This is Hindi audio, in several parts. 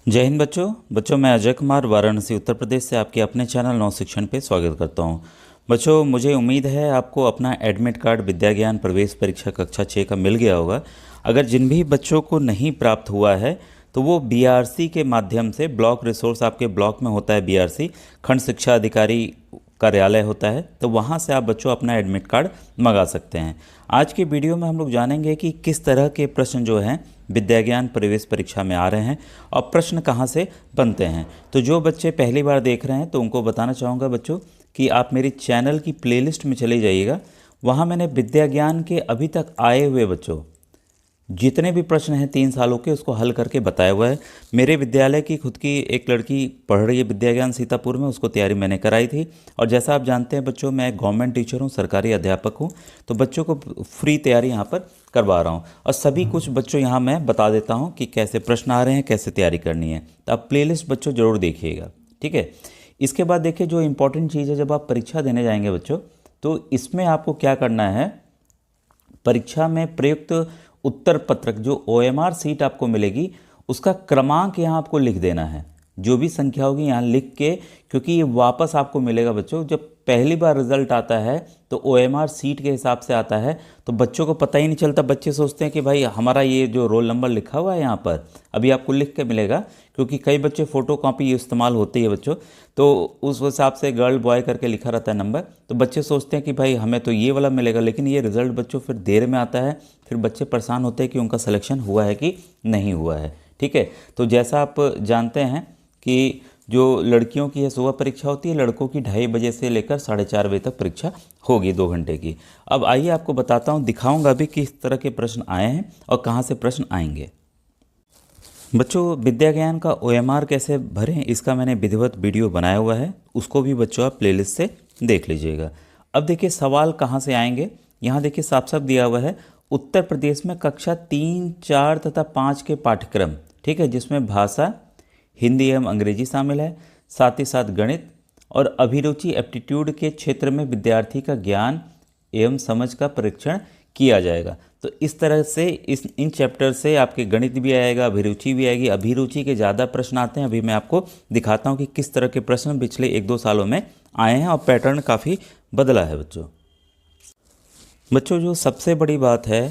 जय हिंद बच्चों मैं अजय कुमार वाराणसी उत्तर प्रदेश से आपके अपने चैनल नव शिक्षण पे स्वागत करता हूं। बच्चों मुझे उम्मीद है आपको अपना एडमिट कार्ड विद्या ज्ञान प्रवेश परीक्षा कक्षा 6 का मिल गया होगा। अगर जिन भी बच्चों को नहीं प्राप्त हुआ है तो वो बीआरसी के माध्यम से ब्लॉक रिसोर्स आपके ब्लॉक में होता है, बीआरसी खंड शिक्षा अधिकारी कार्यालय होता है, तो वहाँ से आप बच्चों अपना एडमिट कार्ड मंगा सकते हैं। आज की वीडियो में हम लोग जानेंगे कि किस तरह के प्रश्न जो हैं विद्या ज्ञान प्रवेश परीक्षा में आ रहे हैं और प्रश्न कहाँ से बनते हैं। तो जो बच्चे पहली बार देख रहे हैं तो उनको बताना चाहूँगा बच्चों कि आप मेरी चैनल की प्लेलिस्ट में चले जाइएगा। वहाँ मैंने विद्या ज्ञान के अभी तक आए हुए बच्चों जितने भी प्रश्न हैं 3 सालों के उसको हल करके बताया हुआ है। मेरे विद्यालय की खुद की एक लड़की पढ़ रही है विद्या ज्ञान सीतापुर में, उसको तैयारी मैंने कराई थी। और जैसा आप जानते हैं बच्चों, मैं गवर्नमेंट टीचर हूँ, सरकारी अध्यापक हूँ, तो बच्चों को फ्री तैयारी यहाँ पर करवा रहा हूँ। और सभी कुछ बच्चों यहाँ मैं बता देता हूँ कि कैसे प्रश्न आ रहे हैं, कैसे तैयारी करनी है। तो आप प्लेलिस्ट बच्चों ज़रूर देखिएगा, ठीक है। इसके बाद देखिए जो इम्पोर्टेंट चीज़ है, जब आप परीक्षा देने जाएंगे बच्चों तो इसमें आपको क्या करना है, परीक्षा में प्रयुक्त उत्तर पत्रक जो ओएमआर सीट आपको मिलेगी उसका क्रमांक यहाँ आपको लिख देना है। जो भी संख्या होगी यहाँ लिख के, क्योंकि ये वापस आपको मिलेगा बच्चों। जब पहली बार रिजल्ट आता है तो ओएमआर सीट के हिसाब से आता है, तो बच्चों को पता ही नहीं चलता। बच्चे सोचते हैं कि भाई हमारा ये जो रोल नंबर लिखा हुआ है यहाँ पर अभी आपको लिख के मिलेगा, क्योंकि कई बच्चे फ़ोटो कॉपी इस्तेमाल होती है बच्चों, तो उस हिसाब से गर्ल बॉय करके लिखा रहता है नंबर। तो बच्चे सोचते हैं कि भाई हमें तो ये वाला मिलेगा, लेकिन ये रिज़ल्ट बच्चों फिर देर में आता है। फिर बच्चे परेशान होते हैं कि उनका सिलेक्शन हुआ है कि नहीं हुआ है, ठीक है। तो जैसा आप जानते हैं कि जो लड़कियों की है सुबह परीक्षा होती है, लड़कों की 2:30 बजे से लेकर 4:30 बजे तक परीक्षा होगी 2 घंटे की। अब आइए आपको बताता हूँ, दिखाऊंगा भी किस तरह के प्रश्न आए हैं और कहाँ से प्रश्न आएंगे। बच्चों विद्या ज्ञान का ओएमआर कैसे भरें इसका मैंने विधिवत वीडियो बनाया हुआ है, उसको भी बच्चों आप प्लेलिस्ट से देख लीजिएगा। अब देखिए सवाल कहाँ से आएंगे, यहाँ देखिए साफ साफ दिया हुआ है उत्तर प्रदेश में कक्षा 3, 4 तथा 5 के पाठ्यक्रम, ठीक है, जिसमें भाषा हिंदी एवं अंग्रेजी शामिल है, साथ ही साथ गणित और अभिरुचि एप्टीट्यूड के क्षेत्र में विद्यार्थी का ज्ञान एवं समझ का परीक्षण किया जाएगा। तो इस तरह से इन चैप्टर से आपके गणित भी आएगा, अभिरुचि भी आएगी। अभिरुचि के ज़्यादा प्रश्न आते हैं। अभी मैं आपको दिखाता हूँ कि किस तरह के प्रश्न पिछले 1-2 सालों में आए हैं और पैटर्न काफ़ी बदला है बच्चों जो सबसे बड़ी बात है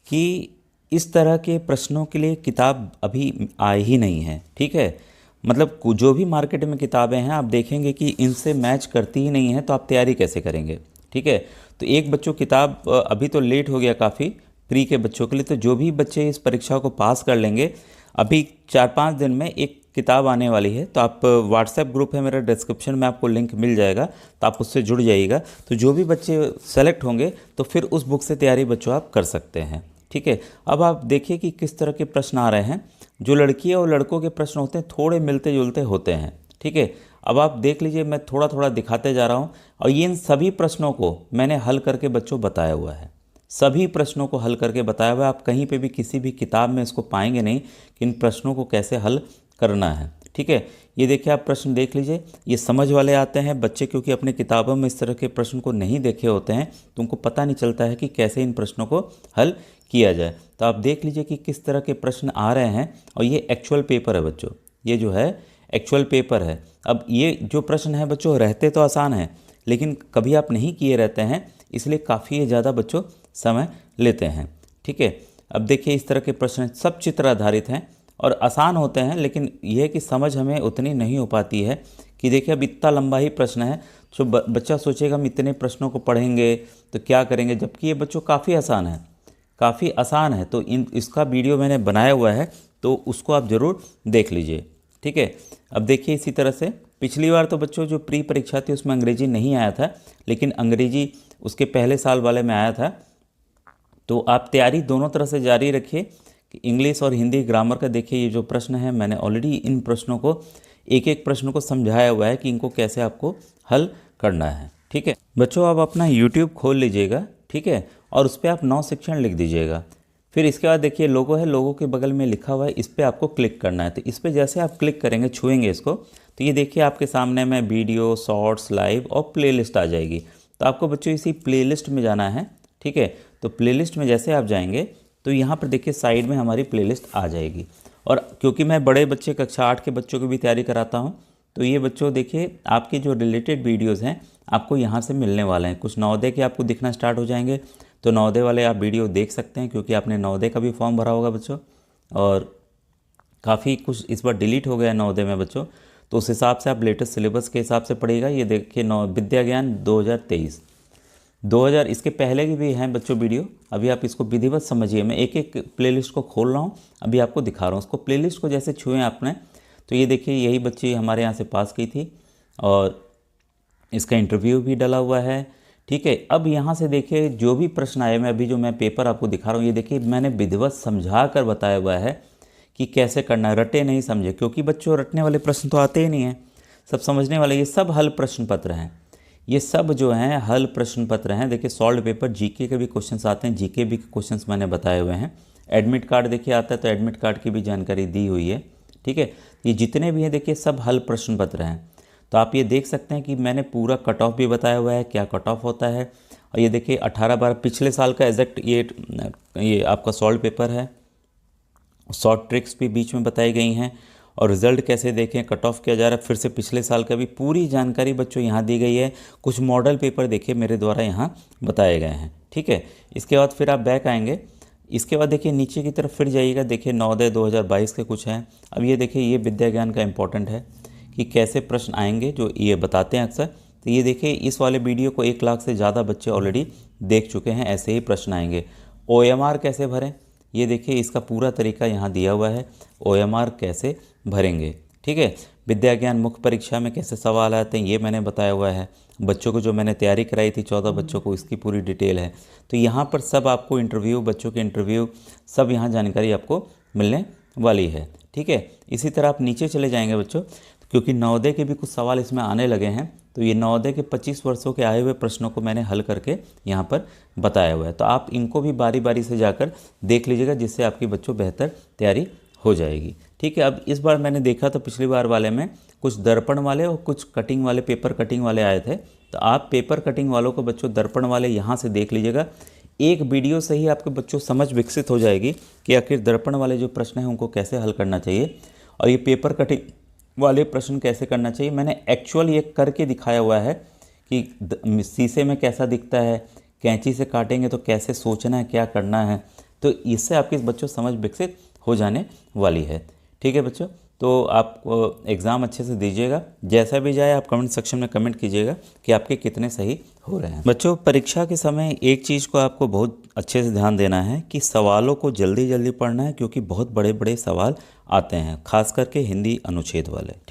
कि इस तरह के प्रश्नों के लिए किताब अभी आई ही नहीं है, ठीक है। मतलब जो भी मार्केट में किताबें हैं आप देखेंगे कि इनसे मैच करती ही नहीं है, तो आप तैयारी कैसे करेंगे, ठीक है। तो एक बच्चों किताब अभी तो लेट हो गया काफ़ी प्री के बच्चों के लिए, तो जो भी बच्चे इस परीक्षा को पास कर लेंगे अभी 4-5 दिन में एक किताब आने वाली है। तो आप व्हाट्सएप ग्रुप है मेरा, डिस्क्रिप्शन में आपको लिंक मिल जाएगा, तो आप उससे जुड़ जाइएगा। तो जो भी बच्चे सेलेक्ट होंगे तो फिर उस बुक से तैयारी बच्चों आप कर सकते हैं, ठीक है। अब आप देखिए कि किस तरह के प्रश्न आ रहे हैं। जो लड़कियां और लड़कों के प्रश्न होते हैं थोड़े मिलते जुलते होते हैं, ठीक है। अब आप देख लीजिए, मैं थोड़ा थोड़ा दिखाते जा रहा हूं और ये इन सभी प्रश्नों को मैंने हल करके बच्चों बताया हुआ है। सभी प्रश्नों को हल करके बताया हुआ है। आप कहीं पे भी किसी भी किताब में इसको पाएंगे नहीं कि इन प्रश्नों को कैसे हल करना है, ठीक है। ये देखिए आप प्रश्न देख लीजिए, ये समझ वाले आते हैं बच्चे, क्योंकि अपने किताबों में इस तरह के प्रश्न को नहीं देखे होते हैं तो उनको पता नहीं चलता है कि कैसे इन प्रश्नों को हल किया जाए। तो आप देख लीजिए कि किस तरह के प्रश्न आ रहे हैं और ये एक्चुअल पेपर है बच्चों, ये जो है एक्चुअल पेपर है। अब ये जो प्रश्न है बच्चों रहते तो आसान हैं, लेकिन कभी आप नहीं किए रहते हैं, इसलिए काफ़ी ज़्यादा बच्चों समय लेते हैं, ठीक है। अब देखिए इस तरह के प्रश्न सब चित्र आधारित हैं और आसान होते हैं, लेकिन यह कि समझ हमें उतनी नहीं हो पाती है कि देखिए अब इतना लंबा ही प्रश्न है, तो बच्चा सोचेगा हम इतने प्रश्नों को पढ़ेंगे तो क्या करेंगे, जबकि ये बच्चों काफ़ी आसान है, काफ़ी आसान है। तो इसका वीडियो मैंने बनाया हुआ है, तो उसको आप ज़रूर देख लीजिए, ठीक है। अब देखिए इसी तरह से पिछली बार तो बच्चों जो प्री परीक्षा थी उसमें अंग्रेजी नहीं आया था, लेकिन अंग्रेजी उसके पहले साल वाले में आया था। तो आप तैयारी दोनों तरह से जारी रखिए कि इंग्लिश और हिंदी ग्रामर का। देखिए ये जो प्रश्न है मैंने ऑलरेडी इन प्रश्नों को एक एक प्रश्न को समझाया हुआ है कि इनको कैसे आपको हल करना है, ठीक है। बच्चों आप अपना यूट्यूब खोल लीजिएगा, ठीक है, और उस पर आप नव शिक्षण लिख दीजिएगा। फिर इसके बाद देखिए लोगो है, लोगो के बगल में लिखा हुआ है, इस पर आपको क्लिक करना है। तो इस पर जैसे आप क्लिक करेंगे, छुएंगे इसको, तो ये देखिए आपके सामने में वीडियो, शॉर्ट्स, लाइव और प्लेलिस्ट आ जाएगी। तो आपको बच्चों इसी प्लेलिस्ट में जाना है, ठीक है। तो प्लेलिस्ट में जैसे आप जाएंगे तो यहाँ पर देखिए साइड में हमारी प्लेलिस्ट आ जाएगी और क्योंकि मैं बड़े बच्चे कक्षा 8 के बच्चों की भी तैयारी कराता हूँ, तो ये बच्चों देखिए आपके जो रिलेटेड वीडियोज़ हैं आपको यहाँ से मिलने वाले हैं। कुछ नवोदय के आपको दिखना स्टार्ट हो जाएंगे, तो नवोदय वाले आप वीडियो देख सकते हैं, क्योंकि आपने नवोदय का भी फॉर्म भरा होगा बच्चों, और काफ़ी कुछ इस बार डिलीट हो गया है नवोदय में बच्चों, तो उस हिसाब से आप लेटेस्ट सिलेबस के हिसाब से पढ़िएगा। ये देखिए नौ विद्या ज्ञान 2023 2000, इसके पहले की भी हैं बच्चों वीडियो, अभी आप इसको विधिवत समझिए। मैं एक एक प्लेलिस्ट को खोल रहा हूँ, अभी आपको दिखा रहा हूँ। उसको प्लेलिस्ट को जैसे छुएं आपने, तो ये देखिए यही बच्ची हमारे यहाँ से पास की थी और इसका इंटरव्यू भी डला हुआ है। ठीक है, अब यहाँ से देखिए जो भी प्रश्न आए, मैं अभी जो मैं पेपर आपको दिखा रहा हूँ, ये देखिए मैंने विधिवत समझा कर बताया हुआ है कि कैसे करना है, रटे नहीं समझे, क्योंकि बच्चों रटने वाले प्रश्न तो आते ही नहीं हैं, सब समझने वाले। ये सब हल प्रश्न पत्र हैं, ये सब जो हैं हल प्रश्न पत्र हैं। देखिए सॉल्व पेपर जीके के भी क्वेश्चंस आते हैं, जीके भी क्वेश्चंस मैंने बताए हुए हैं। एडमिट कार्ड देखिए आता है, तो एडमिट कार्ड की भी जानकारी दी हुई है। ठीक है, ये जितने भी हैं देखिए सब हल प्रश्न पत्र हैं, तो आप ये देख सकते हैं कि मैंने पूरा कट ऑफ भी बताया हुआ है, क्या कट ऑफ होता है। और ये देखिए 18/12 पिछले साल का एग्जैक्ट ये आपका सॉल्व पेपर है, शॉर्ट ट्रिक्स भी बीच में बताई गई हैं, और रिज़ल्ट कैसे देखें, कट ऑफ किया जा रहा है, फिर से पिछले साल का भी पूरी जानकारी बच्चों यहाँ दी गई है। कुछ मॉडल पेपर देखिए मेरे द्वारा यहाँ बताए गए हैं। ठीक है, इसके बाद फिर आप बैक आएंगे, इसके बाद देखिए नीचे की तरफ फिर जाइएगा, देखिए नवोदय 2022 के कुछ हैं। अब ये देखिए ये विद्या ज्ञान का इंपॉर्टेंट है कि कैसे प्रश्न आएंगे, जो ये बताते हैं अक्सर। तो ये देखिए इस वाले वीडियो को 1 लाख से ज़्यादा बच्चे ऑलरेडी देख चुके हैं, ऐसे ही प्रश्न आएंगे। OMR कैसे भरें, ये देखिए इसका पूरा तरीका यहाँ दिया हुआ है, OMR कैसे भरेंगे। ठीक है, विद्या ज्ञान मुख्य परीक्षा में कैसे सवाल आते हैं ये मैंने बताया हुआ है। बच्चों को जो मैंने तैयारी कराई थी 14 बच्चों को, इसकी पूरी डिटेल है। तो यहाँ पर सब आपको इंटरव्यू, बच्चों के इंटरव्यू, सब यहाँ जानकारी आपको मिलने वाली है। ठीक है, इसी तरह आप नीचे चले जाएंगे बच्चों, क्योंकि नवोदय के भी कुछ सवाल इसमें आने लगे हैं, तो ये नवोदय के 25 वर्षों के आए हुए प्रश्नों को मैंने हल करके यहाँ पर बताया हुआ है। तो आप इनको भी बारी बारी से जाकर देख लीजिएगा, जिससे आपकी बच्चों बेहतर तैयारी हो जाएगी। ठीक है, अब इस बार मैंने देखा तो पिछली बार वाले में कुछ दर्पण वाले और कुछ कटिंग वाले, पेपर कटिंग वाले आए थे, तो आप पेपर कटिंग वालों को बच्चों दर्पण वाले यहाँ से देख लीजिएगा। एक वीडियो से ही आपके बच्चों समझ विकसित हो जाएगी कि आखिर दर्पण वाले जो प्रश्न हैं उनको कैसे हल करना चाहिए, और ये पेपर कटिंग वाले प्रश्न कैसे करना चाहिए। मैंने एक्चुअल ये करके दिखाया हुआ है कि शीशे में कैसा दिखता है, कैंची से काटेंगे तो कैसे सोचना है, क्या करना है, तो इससे आपके बच्चों समझ विकसित हो जाने वाली है। ठीक है बच्चों, तो आप एग्ज़ाम अच्छे से दीजिएगा, जैसा भी जाए आप कमेंट सेक्शन में कमेंट कीजिएगा कि आपके कितने सही हो रहे हैं। बच्चों परीक्षा के समय एक चीज़ को आपको बहुत अच्छे से ध्यान देना है कि सवालों को जल्दी जल्दी पढ़ना है, क्योंकि बहुत बड़े बड़े सवाल आते हैं, खास करके हिंदी अनुच्छेद वाले। ठीक।